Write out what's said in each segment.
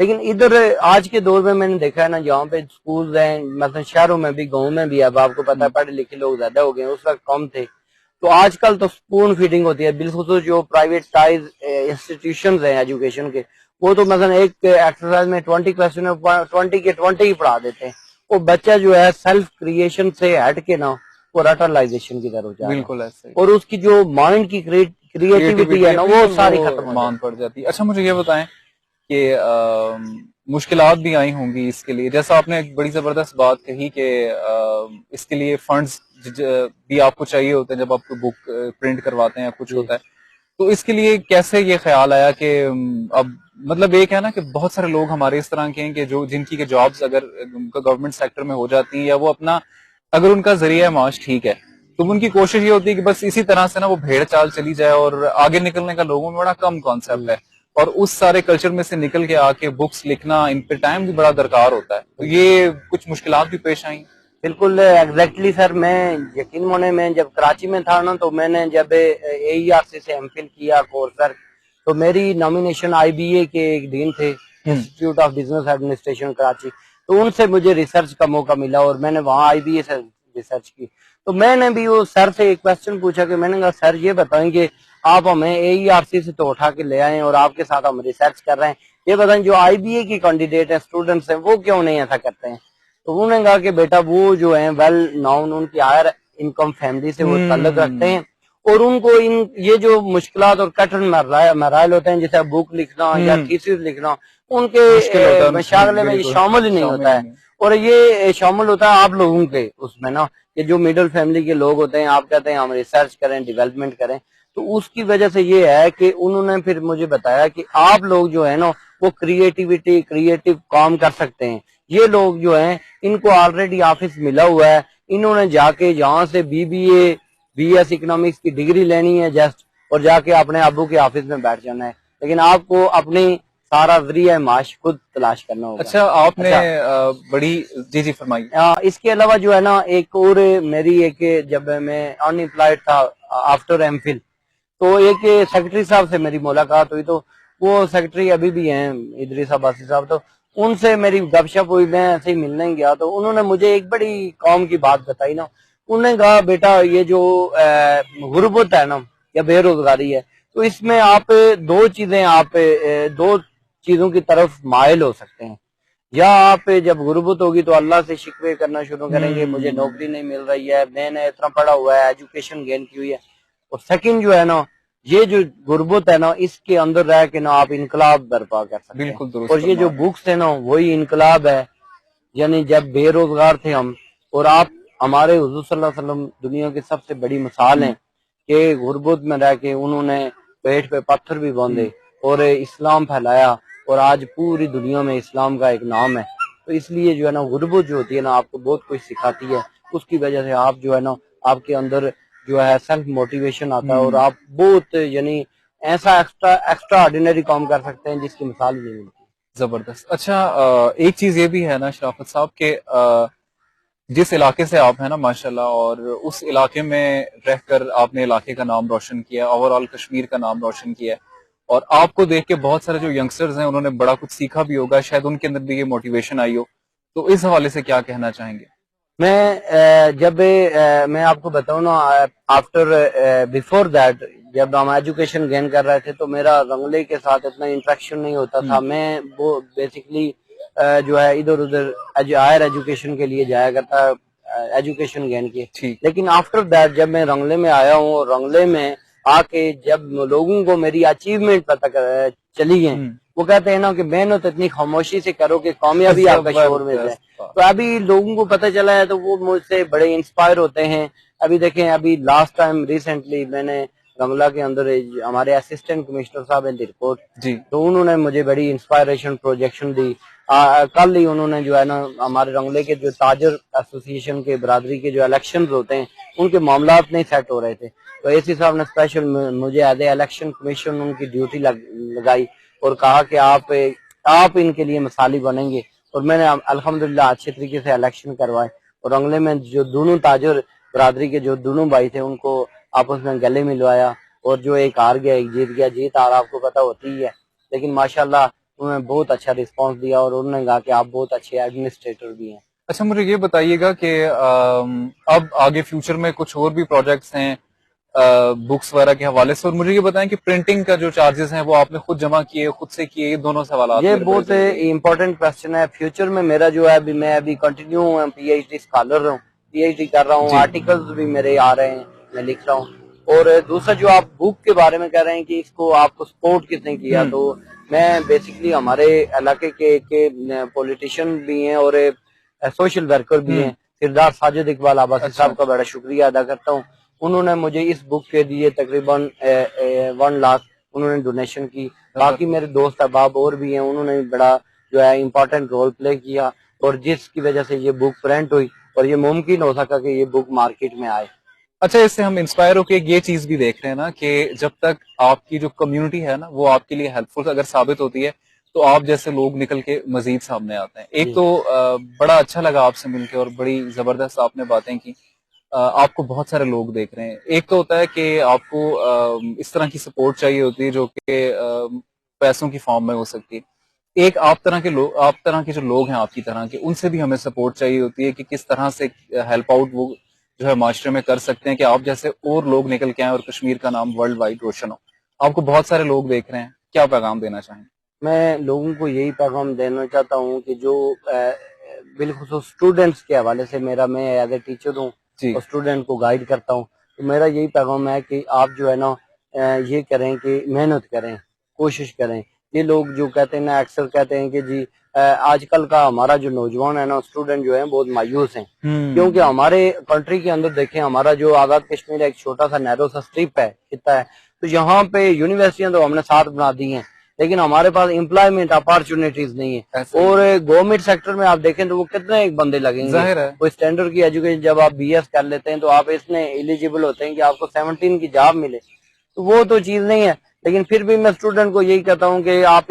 لیکن ادھر آج کے دور میں نے دیکھا ہے نا جہاں پہ سکولز ہیں مثلا شہروں میں بھی گاؤں میں بھی اب آپ کو پتا ہے پڑھے لکھے لوگ زیادہ ہو گئے ہیں، اس وقت کم تھے، تو آج کل تو اسپون فیڈنگ ہوتی ہے، بالخصوص جو پرائیویٹائز انسٹیٹیوشنز ہیں ایجوکیشن کے، وہ تو مثلا ایک ایکسرسائز میں 20 کویسچن 20 کے 20 ہی پڑھا دیتے ہیں، وہ بچہ جو ہے سیلف کریشن سے ہٹ کے نا وہ رٹرلائزیشن کی طرف جا رہا ہے، بالکل ایسے ہی اور اس کی جو مائنڈ کی کریٹیوٹی ہے نا وہ بالکل ساری ختم ہو مان جاتی پڑ جاتی ہے۔ اچھا مجھے یہ بتائیں کہ مشکلات بھی آئی ہوں گی اس کے لیے، جیسا آپ نے ایک بڑی زبردست بات کہی کہ اس کے لیے فنڈز بھی آپ کو چاہیے ہوتے ہیں جب آپ کو بک پرنٹ کرواتے ہیں یا کچھ جی ہوتا ہے، تو اس کے لیے کیسے یہ خیال آیا کہ اب مطلب ایک ہے نا کہ بہت سارے لوگ ہمارے اس طرح کے ہیں کہ جن کی جابز اگر گورنمنٹ سیکٹر میں ہو جاتی ہیں یا وہ اپنا اگر ان کا ذریعہ معاش ٹھیک ہے تو ان کی کوشش یہ ہوتی ہے کہ بس اسی طرح سے نا وہ بھیڑ چال چلی جائے، اور آگے نکلنے کا لوگوں میں بڑا کم کانسیپٹ ہے، اور اس سارے کلچر میں سے نکل کے آ کے بکس لکھنا ان پہ ٹائم بھی بڑا درکار ہوتا ہے، تو یہ کچھ مشکلات بھی پیش آئیں؟ بالکل ایگزیکٹلی سر، میں یقین مانے میں جب کراچی میں تھا نا تو میں نے جب اے ای آر سی سے ایم فل کیا کورس سر، تو میری نامینیشن آئی بی اے کے ایک دین تھے، institute of business administration Karachi, تو ان سے مجھے ریسرچ کا موقع ملا اور میں نے وہاں آئی بی اے سے ریسرچ کی، تو میں نے بھی وہ سر سے ایک کوشچن پوچھا کہ میں نے کہا سر یہ بتائیں کہ آپ ہمیں اے ای آر سی سے تو اٹھا کے لے آئے اور آپ کے ساتھ ہم ریسرچ کر رہے ہیں، یہ بتائیں جو آئی بی اے کی کینڈیڈیٹ ہیں اسٹوڈنٹس ہیں وہ کیوں نہیں ایسا کرتے ہیں؟ تو انہوں نے کہا کہ بیٹا وہ جو ہیں ویل ناؤن ان کی ہائر انکم فیملی سے وہ تعلق رکھتے ہیں، اور ان کو یہ جو مشکلات اور کٹن مراحل ہوتے ہیں جیسے بک لکھنا یا تھیسس لکھنا ان کے مشاغلے میں یہ شامل ہی نہیں ہوتا ہے، اور یہ شامل ہوتا ہے آپ لوگوں کے اس میں نا کہ جو مڈل فیملی کے لوگ ہوتے ہیں، آپ کہتے ہیں ہم ریسرچ کریں ڈیولپمنٹ کریں، تو اس کی وجہ سے یہ ہے کہ انہوں نے پھر مجھے بتایا کہ آپ لوگ جو ہے نا وہ کریٹو کام کر سکتے ہیں، یہ لوگ جو ہیں ان کو آلریڈی آفس ملا ہوا ہے، انہوں نے جا کے یہاں سے بی ایس اکنامکس کی ڈگری لینی ہے جسٹ، اور جا کے اپنے ابو کے آفس میں بیٹھ جانا ہے، لیکن آپ کو اپنی سارا ذریعہ معاش خود تلاش کرنا ہوگا۔ اچھا آپ نے بڑی جی فرمائیے۔ اس کے علاوہ جو ہے نا ایک اور میری ایک جب میں ان امپلائڈ تھا آفٹر ایم فل، تو ایک سیکرٹری صاحب سے میری ملاقات ہوئی، تو وہ سیکرٹری ابھی بھی ہیں ادریس عباسی صاحب، تو ان سے میری گپ شپ ہوئی، میں ایسے ہی ملنے گیا تو انہوں نے مجھے ایک بڑی قوم کی بات بتائی نا، انہوں نے کہا بیٹا یہ جو غربت ہے نا یا بے روزگاری ہے، تو اس میں آپ دو چیزوں کی طرف مائل ہو سکتے ہیں، یا آپ جب غربت ہوگی تو اللہ سے شکوے کرنا شروع کریں گے مجھے نوکری نہیں مل رہی ہے، میں نے اتنا پڑھا ہوا ہے، ایجوکیشن گین کی ہوئی ہے، اور سیکنڈ جو ہے نا یہ جو غربت ہے نا اس کے اندر رہ کے نا آپ انقلاب برپا کر سکتے ہیں، بالکل درست اور یہ جو بکس ہے نا وہی انقلاب ہے، یعنی جب بے روزگار تھے ہم، اور آپ ہمارے حضور صلی اللہ علیہ وسلم دنیا کی سب سے بڑی مثال ہیں کہ غربت میں رہ کے انہوں نے پیٹ پہ پتھر بھی باندھے اور اسلام پھیلایا، اور آج پوری دنیا میں اسلام کا ایک نام ہے، تو اس لیے جو ہے نا غربت جو ہوتی ہے نا آپ کو بہت کچھ سکھاتی ہے، اس کی وجہ سے آپ جو ہے نا آپ کے اندر جو ہے سیلف موٹیویشن آتا ہے، اور آپ بہت یعنی ایسا ایکسٹرا آرڈینری کام کر سکتے ہیں جس کی مثال ہی نہیں ملتی۔ زبردست۔ اچھا ایک چیز یہ بھی ہے نا شرافت صاحب کہ جس علاقے سے آپ ہیں نا ماشاءاللہ، اور اس علاقے میں رہ کر آپ نے علاقے کا نام روشن کیا، اوور آل کشمیر کا نام روشن کیا، اور آپ کو دیکھ کے بہت سارے جو ینگسٹرز ہیں انہوں نے بڑا کچھ سیکھا بھی ہوگا، شاید ان کے اندر بھی یہ موٹیویشن آئی ہو، تو اس حوالے سے کیا کہنا چاہیں گے؟ میں آپ کو بتاؤں نا آفٹر بیفور دیٹ جب ہم ایجوکیشن گین کر رہے تھے تو میرا رنگلے کے ساتھ اتنا انٹریکشن نہیں ہوتا تھا، میں وہ بیسکلی جو ہے ادھر ادھر ہائر ایجوکیشن کے لیے جایا کرتا ایجوکیشن گین کے، لیکن آفٹر دیٹ جب میں رنگلے میں آیا ہوں اور رنگلے میں آ کے جب لوگوں کو میری اچیومنٹ پتہ چلی ہیں، وہ کہتے ہیں نا کہ محنت اتنی خاموشی سے کرو کہ کامیابی آپ کا شور میں ہے، تو ابھی لوگوں کو پتہ چلا ہے تو وہ مجھ سے بڑے انسپائر ہوتے ہیں۔ ابھی دیکھیں ابھی لاسٹ ٹائم ریسنٹلی میں نے رنگلہ کے اندر ہمارے اسسٹنٹ کمشنر صاحب ہیں رپورٹ، تو انہوں نے مجھے بڑی انسپائریشن پروجیکشن دی، کل ہی انہوں نے جو ہے نا ہمارے رنگلے کے جو تاجر ایسوسی ایشن کے برادری کے جو الیکشنز ہوتے ہیں ان کے معاملات نہیں سیٹ ہو رہے تھے، تو اے سی صاحب نے اسپیشل مجھے ایز اے الیکشن کمیشن ان کی ڈیوٹی لگائی اور کہا کہ آپ ان کے لیے مثالی بنیں گے، اور میں نے الحمدللہ اچھے طریقے سے الیکشن کروائے، اور رنگلے میں جو دونوں تاجر برادری کے جو دونوں بھائی تھے ان کو آپس میں گلے ملوایا، اور جو ایک ہار گیا ایک جیت گیا، جیت ہار آپ کو پتہ ہوتی ہی ہے، لیکن ماشاءاللہ انہوں نے بہت اچھا رسپانس دیا اور انہوں نے کہا کہ آپ بہت اچھے ایڈمنسٹریٹر بھی ہیں. اچھا مجھے یہ بتائیے گا کہ اب آگے فیوچر میں کچھ اور بھی پروجیکٹس ہیں بکس وغیرہ کے حوالے سے, اور مجھے یہ بتائیں کہ پرنٹنگ کا جو چارجز ہیں وہ آپ نے خود جمع کیے, خود سے کیے, یہ دونوں سوالات یہ میرے بڑے بہت ضروری ہیں. امپورٹنٹ کوشچن ہے. فیوچر میں میرا جو ہے میں ابھی continue P H D scholar ہوں, پی ایچ ڈی کر رہا ہوں, جی آرٹیکلز بھی میرے آ رہے ہیں, میں لکھ رہا ہوں. اور دوسرا جو آپ بک کے بارے میں کہہ رہے ہیں کہ اس کو آپ کو سپورٹ کس نے کیا, تو میں بیسکلی ہمارے علاقے کے پولیٹیشین بھی ہیں اور سوشل ورکر بھی ہیں, سردار ساجد اقبال عباسی صاحب کا بڑا شکریہ ادا کرتا ہوں. انہوں نے مجھے اس بک کے لیے تقریباً 1 لاکھ انہوں نے ڈونیشن کی. باقی میرے دوست احباب اور بھی ہیں, انہوں نے بڑا جو ہے امپورٹنٹ رول پلے کیا, اور جس کی وجہ سے یہ بک پرنٹ ہوئی اور یہ ممکن ہو سکا کہ یہ بک مارکیٹ میں آئے. اچھا, اس سے ہم انسپائر ہو کے یہ چیز بھی دیکھ رہے ہیں نا کہ جب تک آپ کی جو کمیونٹی ہے نا وہ آپ کے لیے ہیلپ فل اگر ثابت ہوتی ہے تو آپ جیسے لوگ نکل کے مزید سامنے آتے ہیں. ایک تو بڑا اچھا لگا آپ سے مل کے اور بڑی زبردست آپ نے باتیں کی. آپ کو بہت سارے لوگ دیکھ رہے ہیں. ایک تو ہوتا ہے کہ آپ کو اس طرح کی سپورٹ چاہیے ہوتی ہے جو کہ پیسوں کی فارم میں ہو سکتی ہے. ایک آپ طرح کے جو لوگ ہیں آپ کی طرح کے, ان سے بھی ہمیں سپورٹ چاہیے ہوتی ہے کہ کس طرح سے ہیلپ آؤٹ وہ جو ہے معاشرے میں کر سکتے ہیں کہ آپ جیسے اور لوگ نکل کے آئیں اور کشمیر کا نام ورلڈ وائڈ روشن ہو. آپ کو بہت سارے لوگ دیکھ رہے ہیں, کیا پیغام دینا چاہیں؟ میں لوگوں کو یہی پیغام دینا چاہتا ہوں کہ جو بالخصوص اسٹوڈینٹس کے حوالے سے میں ایز اے ٹیچر ہوں جی اور اسٹوڈینٹ کو گائیڈ کرتا ہوں, تو میرا یہی پیغام ہے کہ آپ جو ہے نا یہ کریں کہ محنت کریں, کوشش کریں. یہ لوگ جو کہتے ہیں نا اکثر کہتے ہیں کہ جی آج کل کا ہمارا جو نوجوان ہے نا اسٹوڈینٹ جو ہے بہت مایوس ہیں, کیونکہ ہمارے کنٹری کے اندر دیکھیں ہمارا جو آزاد کشمیر ایک چھوٹا سا نیرو سا اسٹرپ ہے, خطہ ہے, تو یہاں پہ یونیورسٹیاں تو ہم نے 7 بنا دی ہیں, لیکن ہمارے پاس امپلائمنٹ اپارچونیٹیز نہیں ہے. اور گورنمنٹ سیکٹر میں آپ دیکھیں تو وہ کتنے ایک بندے لگیں گے. ظاہر ہے وہ اسٹینڈرڈ کی ایجوکیشن جب آپ بی ایس کر لیتے ہیں تو آپ اس میں ایلیجیبل ہوتے ہیں کہ آپ کو 17 کی جاب ملے, تو وہ تو چیز نہیں ہے. لیکن پھر بھی میں اسٹوڈنٹ کو یہی کہتا ہوں کہ آپ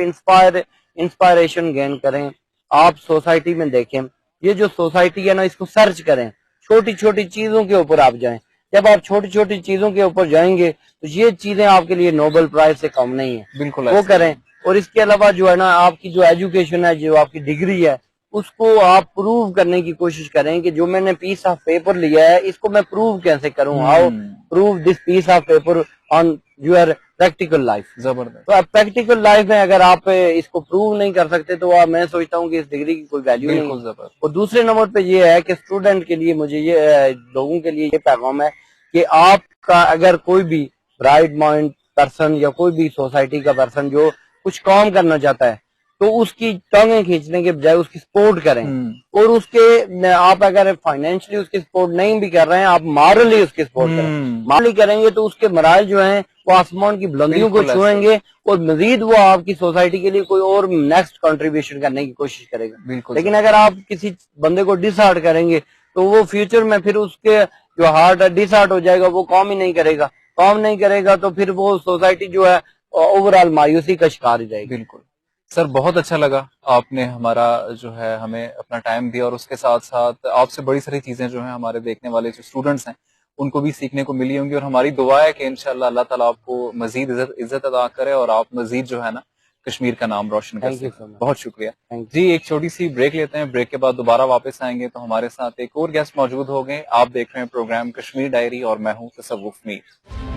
انسپائریشن گین کریں. آپ سوسائٹی میں دیکھیں, یہ جو سوسائٹی ہے نا اس کو سرچ کریں, چھوٹی چھوٹی چیزوں کے اوپر آپ جائیں. جب آپ چھوٹی چھوٹی چیزوں کے اوپر جائیں گے تو یہ چیزیں آپ کے لیے نوبل پرائز سے کم نہیں ہیں, بالکل وہ کریں. اور اس کے علاوہ جو ہے نا آپ کی جو ایجوکیشن ہے, جو آپ کی ڈگری ہے, اس کو آپ پروو کرنے کی کوشش کریں کہ جو میں نے پیس آف پیپر لیا ہے اس کو میں پروو کیسے کروں. How prove this piece of paper on your practical life. زبردست. تو پریکٹیکل لائف میں اگر آپ اس کو پروو نہیں کر سکتے تو میں سوچتا ہوں کہ اس ڈگری کی کوئی ویلیو نہیں بالکل ہے. زبردست. اور دوسرے نمبر پہ یہ ہے کہ اسٹوڈنٹ کے لیے مجھے یہ لوگوں کے لیے یہ پیغام ہے کہ آپ کا اگر کوئی بھی برائٹ مائنڈ پرسن یا کوئی بھی سوسائٹی کا پرسن جو کچھ کام کرنا چاہتا ہے تو اس کی ٹانگیں کھینچنے کے بجائے اس کی سپورٹ کریں. اور اس کے آپ اگر فائنینشلی اس کی سپورٹ نہیں بھی کر رہے ہیں, آپ مارلی اس کی سپورٹ کریں. مارلی کریں گے تو اس کے مراحل جو ہیں وہ آسمان کی بلندیوں کو چھوئیں گے, اور مزید وہ آپ کی سوسائٹی کے لیے کوئی اور نیکسٹ کنٹریبیوشن کرنے کی کوشش کرے گا. لیکن اگر آپ کسی بندے کو ڈس ہارٹ کریں گے تو وہ فیوچر میں پھر اس کے جو ہارٹ ڈس ہارٹ ہو جائے گا, وہ کام ہی نہیں کرے گا. کام نہیں کرے گا تو پھر وہ سوسائٹی جو ہے اوور آل مایوسی کا شکار ہی جائے گی. بالکل سر, بہت اچھا لگا آپ نے ہمارا جو ہے ہمیں اپنا ٹائم دیا, اور اس کے ساتھ ساتھ آپ سے بڑی ساری چیزیں جو ہیں ہمارے دیکھنے والے جو اسٹوڈنٹس ہیں ان کو بھی سیکھنے کو ملی ہوں گی. اور ہماری دعا ہے کہ انشاءاللہ اللہ تعالیٰ آپ کو مزید عزت عطا کرے اور آپ مزید جو ہے نا کشمیر کا نام روشن کر سکیں. بہت شکریہ جی. ایک چھوٹی سی بریک لیتے ہیں, بریک کے بعد دوبارہ واپس آئیں گے تو ہمارے ساتھ ایک اور گیسٹ موجود ہوں گے. آپ دیکھ رہے ہیں پروگرام کشمیر ڈائری اور میں ہوں تصوف میر.